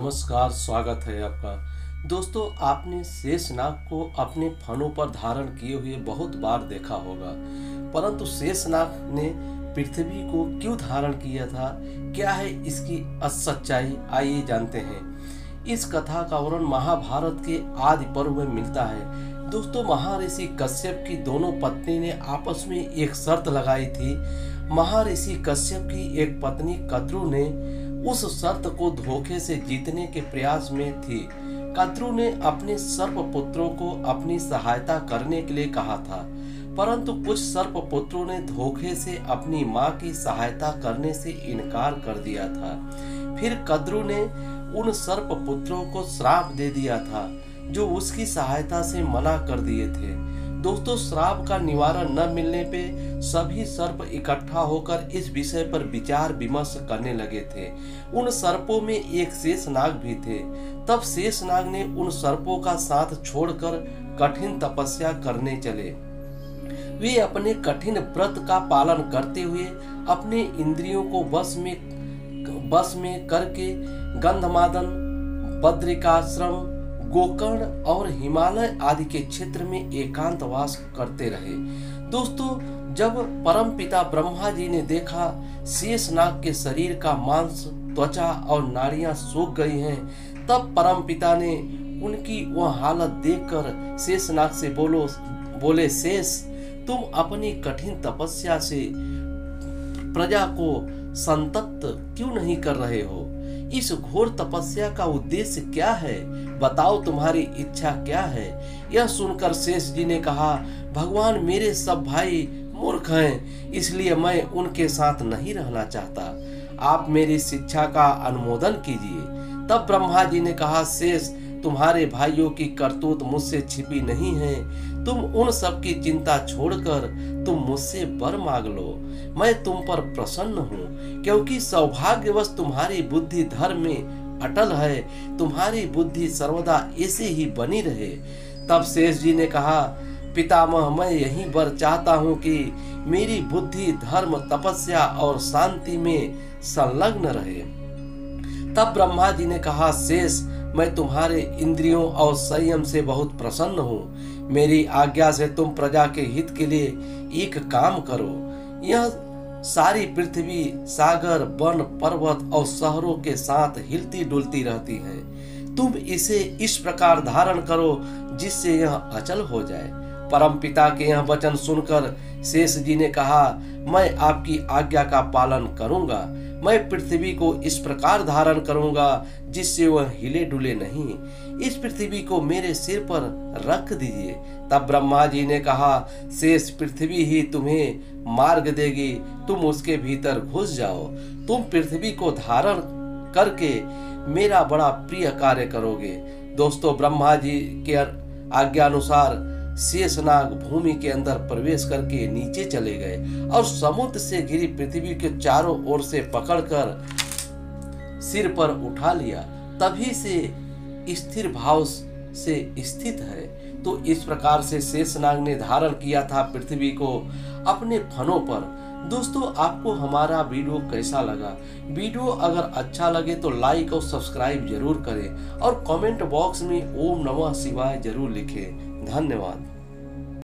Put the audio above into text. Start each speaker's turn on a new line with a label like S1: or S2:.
S1: नमस्कार, स्वागत है आपका। दोस्तों, आपने शेषनाग को अपने फनों पर धारण किए हुए बहुत बार देखा होगा, परंतु शेषनाग ने पृथ्वी को क्यों धारण किया था, क्या है इसकी सच्चाई, आइए जानते हैं। इस कथा का वर्णन महाभारत के आदि पर्व में मिलता है। दोस्तों, महर्षि कश्यप की दोनों पत्नी ने आपस में एक शर्त लगाई थी। महर्षि कश्यप की एक पत्नी कद्रु ने उस शर्त को धोखे से जीतने के प्रयास में थी। कद्रु ने अपने सर्प पुत्रों को अपनी सहायता करने के लिए कहा था, परंतु कुछ सर्प पुत्रों ने धोखे से अपनी मां की सहायता करने से इनकार कर दिया था। फिर कद्रु ने उन सर्प पुत्रों को श्राप दे दिया था जो उसकी सहायता से मना कर दिए थे। दोस्तों, श्राप का निवारण न मिलने पे सभी सर्प इकट्ठा होकर इस विषय पर विचार विमर्श करने लगे थे। उन सर्पों में एक शेषनाग भी थे। तब शेषनाग ने उन सर्पों का साथ छोड़कर कठिन तपस्या करने चले। वे अपने कठिन व्रत का पालन करते हुए अपने इंद्रियों को बस में करके गंधमादन, बद्रिकाश्रम, गोकर्ण और हिमालय आदि के क्षेत्र में एकांतवास करते रहे। दोस्तों, जब परमपिता ब्रह्मा जी ने देखा शेषनाग के शरीर का मांस, त्वचा और नाड़ियां सूख गई हैं, तब परमपिता ने उनकी वह हालत देखकर शेषनाग से बोले, शेष, तुम अपनी कठिन तपस्या से प्रजा को संतप्त क्यों नहीं कर रहे हो? इस घोर तपस्या का उद्देश्य क्या है? बताओ, तुम्हारी इच्छा क्या है? यह सुनकर शेष जी ने कहा, भगवान, मेरे सब भाई मूर्ख हैं, इसलिए मैं उनके साथ नहीं रहना चाहता। आप मेरी शिक्षा का अनुमोदन कीजिए। तब ब्रह्मा जी ने कहा, शेष, तुम्हारे भाइयों की करतूत मुझसे छिपी नहीं है। तुम उन सब की चिंता छोड़कर तुम मुझसे वर मांग लो। मैं तुम पर प्रसन्न हूँ, क्योंकि सौभाग्यवश तुम्हारी बुद्धि धर्म में अटल है। तुम्हारी बुद्धि सर्वदा ऐसे ही बनी रहे। तब शेष जी ने कहा, पितामह, मैं यही वर चाहता हूँ कि मेरी बुद्धि धर्म, तपस्या और शांति में संलग्न रहे। तब ब्रह्मा जी ने कहा, शेष, मैं तुम्हारे इंद्रियों और संयम से बहुत प्रसन्न हूँ। मेरी आज्ञा से तुम प्रजा के हित के लिए एक काम करो। यह सारी पृथ्वी सागर, वन, पर्वत और शहरों के साथ हिलती डुलती रहती है। तुम इसे इस प्रकार धारण करो जिससे यह अचल हो जाए। परमपिता के यह वचन सुनकर शेष जी ने कहा, मैं आपकी आज्ञा का पालन करूंगा। मैं पृथ्वी को इस प्रकार धारण करूंगा जिससे वह हिले डुले नहीं। इस पृथ्वी को मेरे सिर पर रख दीजिए। तब ब्रह्मा जी ने कहा, शेष, पृथ्वी ही तुम्हें मार्ग देगी, तुम उसके भीतर घुस जाओ। तुम पृथ्वी को धारण करके मेरा बड़ा प्रिय कार्य करोगे। दोस्तों, ब्रह्मा जी के आज्ञा अनुसार शेषनाग भूमि के अंदर प्रवेश करके नीचे चले गए और समुद्र से घिरी पृथ्वी के चारों ओर से पकड़कर सिर पर उठा लिया। तभी से स्थिर भाव से स्थित है। तो इस प्रकार से शेषनाग ने धारण किया था पृथ्वी को अपने फनों पर। दोस्तों, आपको हमारा वीडियो कैसा लगा? वीडियो अगर अच्छा लगे तो लाइक और सब्सक्राइब जरूर करें और कमेंट बॉक्स में ओम नमः शिवाय जरूर लिखें। धन्यवाद।